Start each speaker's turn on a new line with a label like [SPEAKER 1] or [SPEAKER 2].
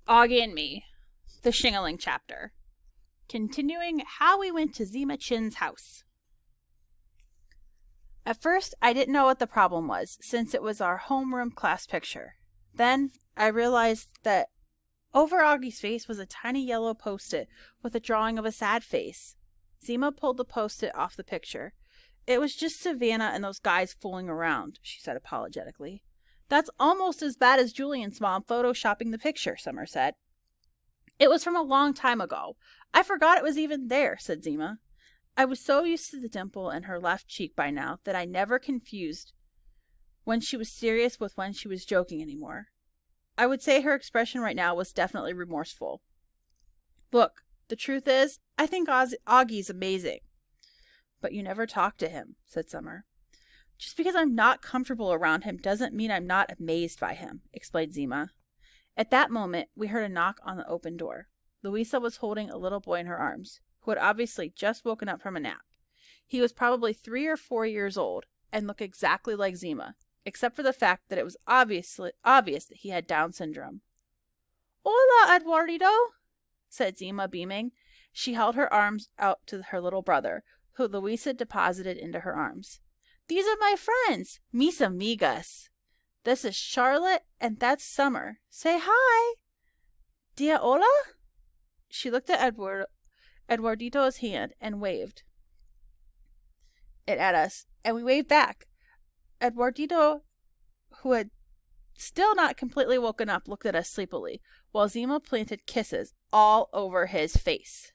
[SPEAKER 1] Auggie Me, the Shingling chapter. Continuing how we went to Ximena Chin's house. At first, I didn't know what the problem was, since it was our homeroom class picture. Then, I realized that over Auggie's face was a tiny yellow post-it with a drawing of a sad face. Ximena pulled the post-it off the picture. It was just Savannah and those guys fooling around, she said apologetically. That's almost as bad as Julian's mom photoshopping the picture, Summer said. It was from a long time ago. I forgot it was even there, said Ximena. I was so used to the dimple in her left cheek by now that I never confused when she was serious with when she was joking anymore. I would say her expression right now was definitely remorseful. Look, the truth is, I think Auggie's amazing. But you never talk to him, said Summer. Just because I'm not comfortable around him doesn't mean I'm not amazed by him, explained Ximena. At that moment, we heard a knock on the open door. Louisa was holding a little boy in her arms, who had obviously just woken up from a nap. He was probably 3 or 4 years old, and looked exactly like Ximena, except for the fact that it was obvious that he had Down syndrome. Hola, Eduardito, said Ximena, beaming. She held her arms out to her little brother, who Louisa deposited into her arms. These are my friends, mis amigas. This is Charlotte, and that's Summer. Say hi. Dia hola? She looked at Eduardito's hand and waved it at us, and we waved back. Eduardito, who had still not completely woken up, looked at us sleepily, while Ximena planted kisses all over his face.